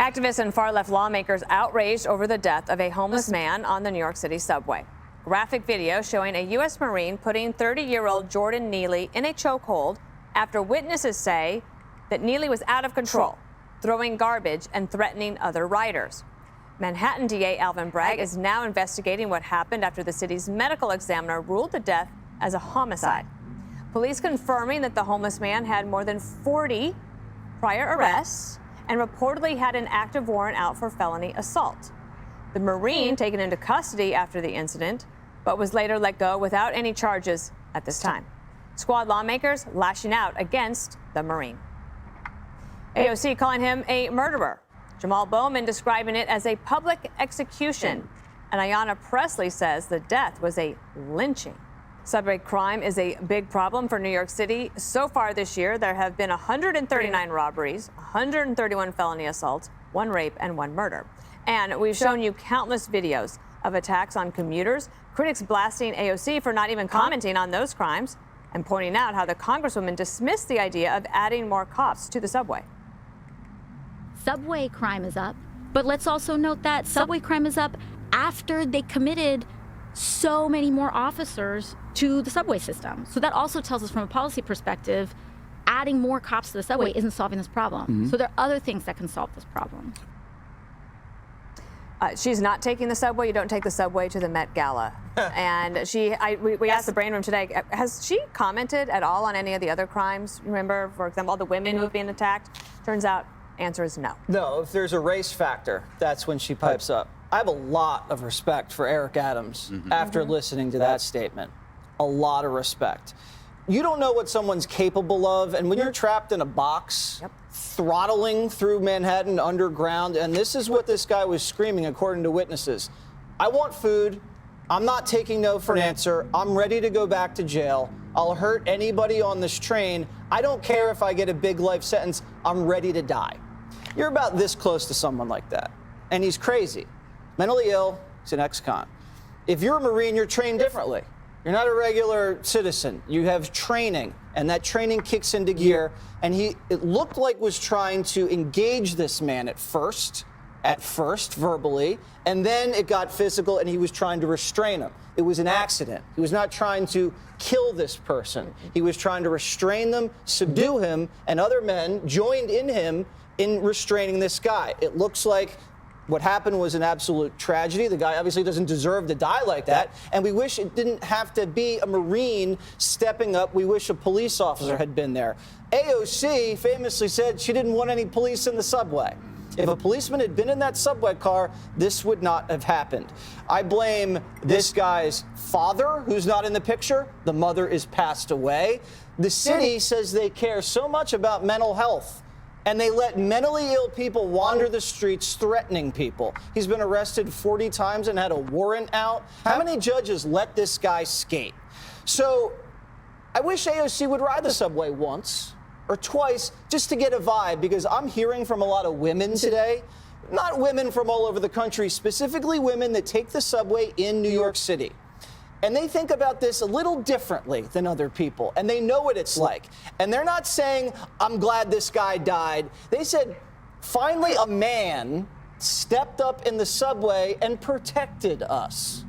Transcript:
Activists and far-left lawmakers outraged over the death of a homeless man on the New York City subway. Graphic video showing a U.S. Marine putting 30-year-old Jordan Neely in a chokehold after witnesses say that Neely was out of control, throwing garbage and threatening other riders. Manhattan DA Alvin Bragg is now investigating what happened after the city's medical examiner ruled the death as a homicide. Police confirming that the homeless man had more than 40 prior arrests and reportedly had an active warrant out for felony assault. The Marine taken into custody after the incident, but was later let go without any charges at this time. Squad lawmakers lashing out against the Marine. AOC calling him a murderer. Jamal Bowman describing it as a public execution. And Ayanna Pressley says the death was a lynching. Subway crime is a big problem for New York City. So far this year, there have been 139 robberies, 131 felony assaults, 1 rape, and 1 murder. And we've shown you countless videos of attacks on commuters, critics blasting AOC for not even commenting on those crimes, and pointing out how the Congresswoman dismissed the idea of adding more cops to the subway. Subway crime is up, but let's also note that subway crime is up after they committed so many more officers to the subway system. So that also tells us from a policy perspective, adding more cops to the subway isn't solving this problem. So there are other things that can solve this problem. She's not taking the subway. You don't take the subway to the Met Gala. And we asked the Brain Room today, has she commented at all on any of the other crimes? Remember, for example, all the women who have been attacked? Turns out, answer is no. No, if there's a race factor, that's when she pipes up. I have a lot of respect for Eric Adams after listening to that statement. A lot of respect. You don't know what someone's capable of, and when you're trapped in a box, throttling through Manhattan underground, and this is what this guy was screaming, according to witnesses. I want food. I'm not taking no for an answer. I'm ready to go back to jail. I'll hurt anybody on this train. I don't care if I get a big life sentence. I'm ready to die. You're about this close to someone like that. And he's crazy. Mentally ill. He's an ex-con. If you're a Marine, you're trained differently. You're not a regular citizen. You have training, and that training kicks into gear. And it looked like was trying to engage this man at first verbally, and then it got physical, and he was trying to restrain him. It was an accident. He was not trying to kill this person. He was trying to restrain them, subdue him, and other men joined in him in restraining this guy. It looks like what happened was an absolute tragedy. The guy obviously doesn't deserve to die like that. And we wish it didn't have to be a Marine stepping up. We wish a police officer had been there. AOC famously said she didn't want any police in the subway. If a policeman had been in that subway car, this would not have happened. I blame this guy's father, who's not in the picture. The mother is passed away. The city says they care so much about mental health, and they let mentally ill people wander the streets threatening people. He's been arrested 40 times and had a warrant out. How many judges let this guy skate? So I wish AOC would ride the subway once or twice just to get a vibe, because I'm hearing from a lot of women today, not women from all over the country, specifically women that take the subway in New York City. And they think about this a little differently than other people, and they know what it's like. And they're not saying, I'm glad this guy died. They said, finally a man stepped up in the subway and protected us.